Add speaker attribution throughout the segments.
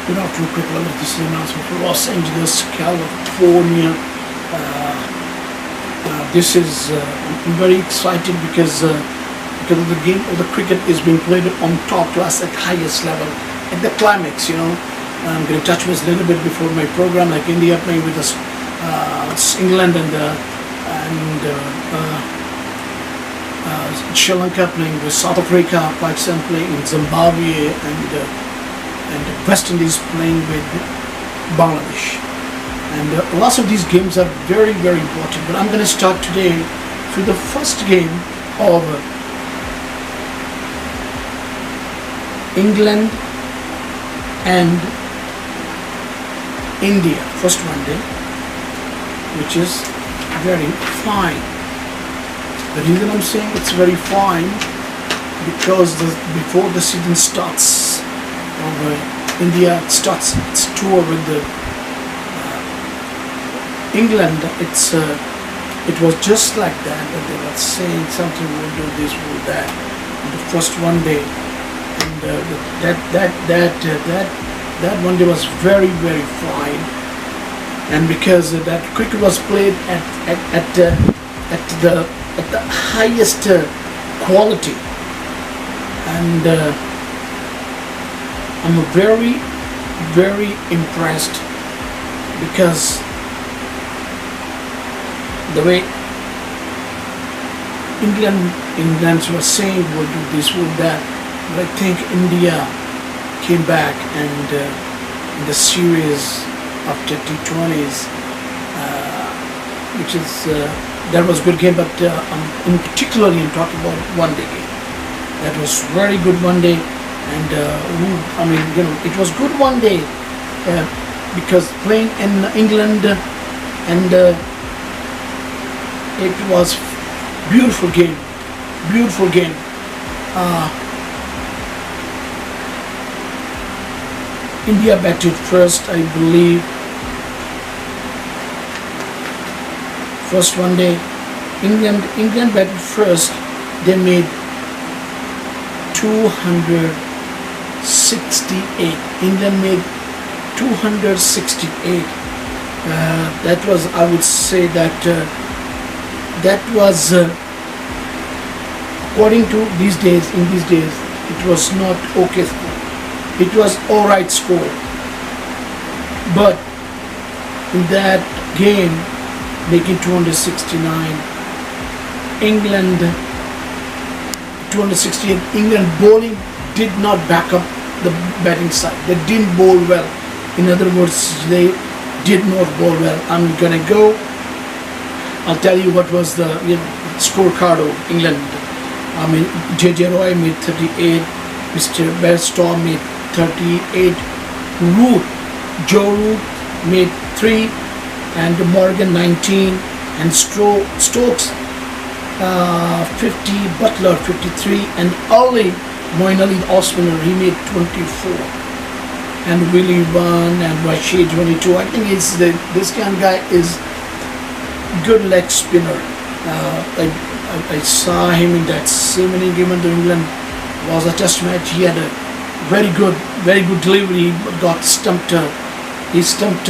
Speaker 1: Good afternoon, quick level. This is an announcement for Los Angeles, California. This is I'm very excited because of the game of the cricket is being played on top class at highest level at the climax. I'm going to touch base a little bit before my program, like India playing with us, England and Sri Lanka playing with South Africa, Pakistan playing in Zimbabwe, and West Indies playing with Bangladesh. And lots of these games are very, very important. But I'm going to start today with the first game of England and India, first one day, which is very fine. The reason I'm saying it's very fine because before the season starts, India starts its tour with the England. It was just like that, but they were saying something, we'll do this, we'll do that. The first one day, and that one day was very, very fine. And because that cricket was played at the highest quality, and I'm very, very impressed because the way England was saying we'll do this, we'll that, but I think India came back and in the series after T20s, which is that was a good game. But in particularly I'm talking about one day game. That was very good one day. And it was good one day because playing in England, and it was beautiful game. India batted first, I believe. First one day, England batted first. They made 268. England made 268. That was, I would say that was according to these days. In these days, it was not okay score. It was all right score. But in that game, making 269, England 268. England bowling did not back up the batting side. They didn't bowl well. In other words, they did not bowl well. I'm gonna go. I'll tell you what was the scorecard of England. J.J. Roy made 38. Mr. Bairstow made 38. Joe Root made 3, and Morgan 19, and Stokes 50, Butler 53, and Moeen Ali, the off-spinner, he made 24, and Willie 1, and Rashid 22. I think this kind of guy is good leg spinner. I saw him in that same inning given to England. Was a test match. He had a very good delivery. He got stumped. He stumped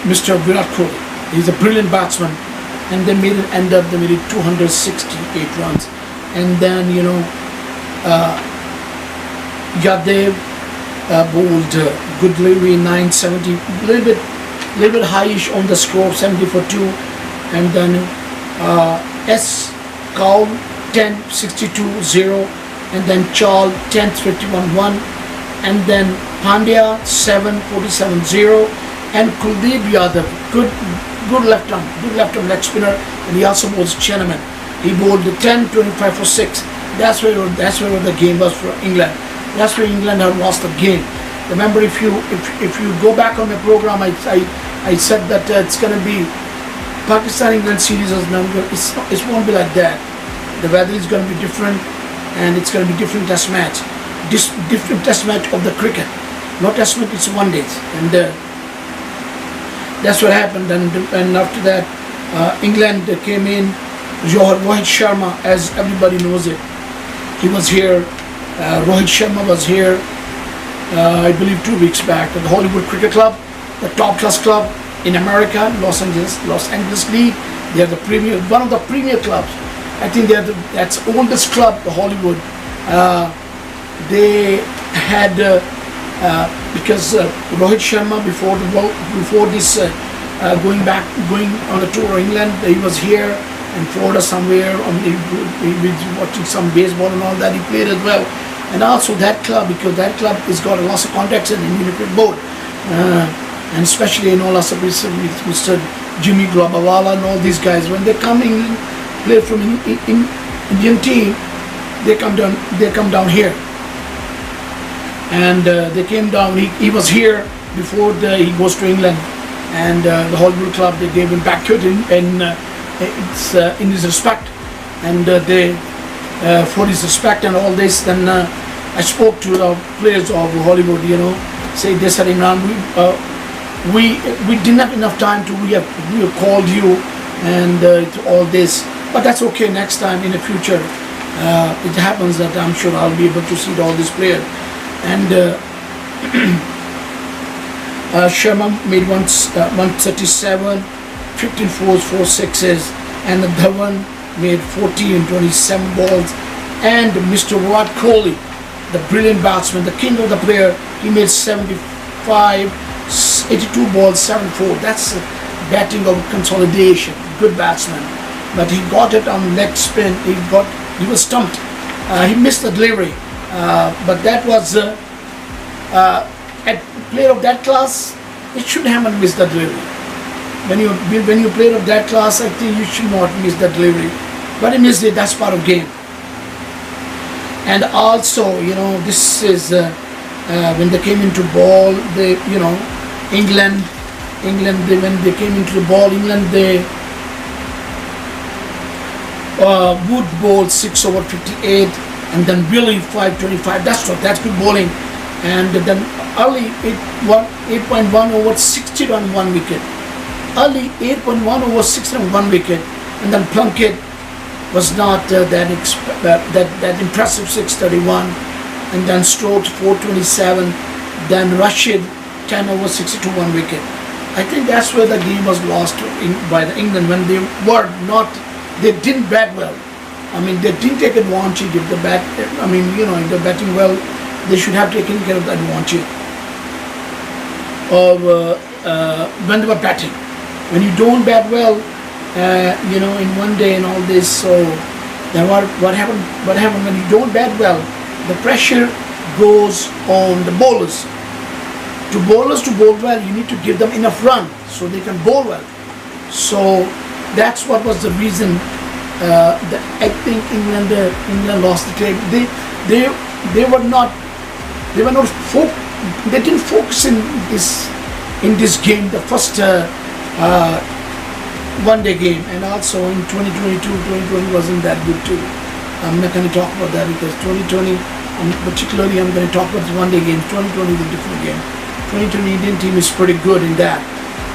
Speaker 1: Mr. Virat Kohli. He's a brilliant batsman, and they made it end up. They made it 268 runs, and then Yadav bowled good delivery, 970, little bit highish on the score, 70 for 2, and then S. Cowl 10 62-0, and then Chal 10th 51-1, and then Pandya 7 47-0, and Kuldeep Yadav, good left arm leg spinner, and he also bowls Chenaman. He bowled 10 25 for 6. That's where the game was for England. That's where England had lost the game. Remember, if you go back on the program, I said that it's going to be Pakistan-England series. It won't be like that. The weather is going to be different, and it's going to be different test match. Different test match of the cricket. No test match, it's one day. And that's what happened. And after that, England came in. Rohit Sharma, as everybody knows it, he was here Rohit Sharma was here, I believe 2 weeks back, at the Hollywood Cricket Club, the top class club in America, Los Angeles League. They are the premier, one of the premier clubs. I think they are that's oldest club, the Hollywood. They had because Rohit Sharma before this going on a tour in England, he was here in Florida somewhere. He was watching some baseball and all that. He played as well, and also that club, because that club has got lots of contacts in the Indian cricket board, and especially lots of with Mr. Jimmy Globawala and all these guys. When they come in, play from Indian team, they come down here, and they came down. He was here before he goes to England, and the Hollywood club, they gave him backward in his respect, and they for his respect and all this. Then I spoke to the players of Hollywood, say they said, Imran, we didn't have enough time to we have called you and all this, but that's okay. Next time in the future, it happens that I'm sure I'll be able to see all these players. And Sharma made 137, 15 fours, 4 sixes, and Dhawan made 40 and 27 balls. And Mr. Virat Kohli, the brilliant batsman, the king of the player, he made 75, 82 balls, 7-4. That's batting of consolidation. Good batsman, but he got it on leg spin. He was stumped. He missed the delivery, but that was a player of that class. It should haven't missed the delivery. When you play of that class, I think you should not miss the delivery. But he missed it. That's part of game. And also, this is when they came into ball. They, England. When they came into the ball, England, they Wood bowled 6 over 58, and then Billy 525. That's good bowling. And then Ali 8.1 over 60 on 1 wicket. Ali 8.1 over 60 on 1 wicket, and then Plunkett was not that impressive 631, and then Strokes 427, then Rashid 10 over 62 1 wicket. I think that's where the game was lost by the England, when they didn't bat well. I mean, they didn't take advantage of the bat. I mean, if they're batting well, they should have taken care of the advantage of when they were batting. When you don't bat well, in one day and all this, so then what happened when you don't bat well? The pressure goes on the bowlers. Bowlers to bowl well, you need to give them enough run so they can bowl well. So that's what was the reason that I think England lost the game. They didn't focus in this game, the first one-day game, and also in 2020 wasn't that good too. I'm not going to talk about that because 2020, particularly I'm going to talk about the one-day game. 2020 is a different game. 2020 Indian team is pretty good in that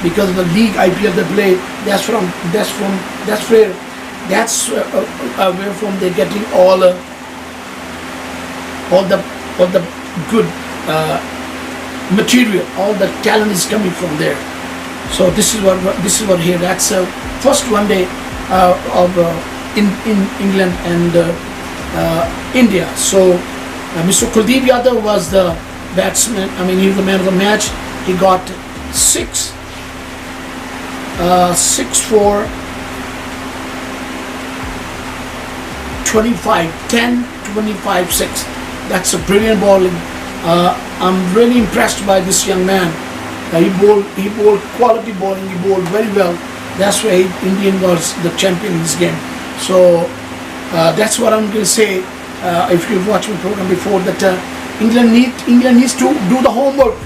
Speaker 1: because of the league IPL they play. That's where from they're getting all the good material. All the talent is coming from there. So this is what here. That's first one day of in England and India. So Mr. Kuldeep Yadav was the batsman. I mean, he was the man of the match. He got 6 for 25, 10, 25, 6. That's a brilliant bowling. I'm really impressed by this young man. He bowled quality bowling. He bowled very well. That's why Indian was the champion in this game. So that's what I'm going to say. If you've watched my program before, that England needs to do the homework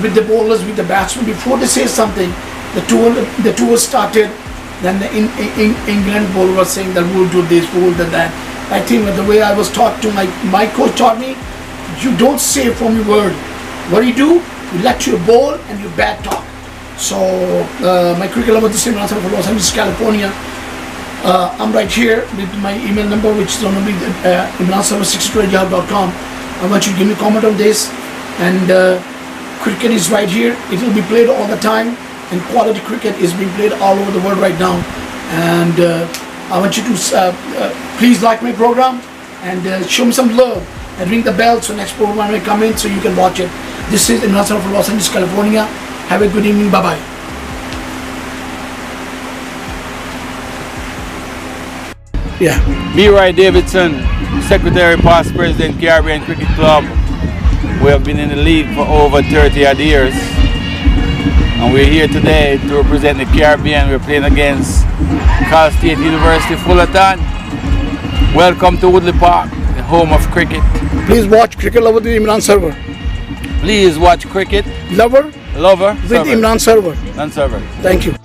Speaker 1: with the bowlers, with the batsmen before they say something. The tour started. Then the England bowler was saying that we'll do this, we'll do that. I think that the way I was taught to my coach taught me, you don't say from your word. What do? You let your bowl and your bat talk. So my cricket lover, the same answer for Los Angeles, California. I'm right here with my email number, which is going to be imranserver62@yahoo.com. I want you to give me a comment on this. And cricket is right here. It will be played all the time, and quality cricket is being played all over the world right now. And I want you to please like my program and show me some love and ring the bell so next program will come in so you can watch it. This is Imran Sarwar from Los Angeles, California. Have a good evening. Bye-bye. Yeah.
Speaker 2: B. Davidson, Secretary, Past President, Caribbean Cricket Club. We have been in the league for over 30 odd years. And we're here today to represent the Caribbean. We're playing against Cal State University, Fullerton. Welcome to Woodley Park, the home of cricket.
Speaker 1: Please watch Cricket Lover with Imran Sarwar.
Speaker 2: Please watch Cricket
Speaker 1: Lover
Speaker 2: Lover
Speaker 1: with Imran Sarwar.
Speaker 2: and Server.
Speaker 1: Thank you.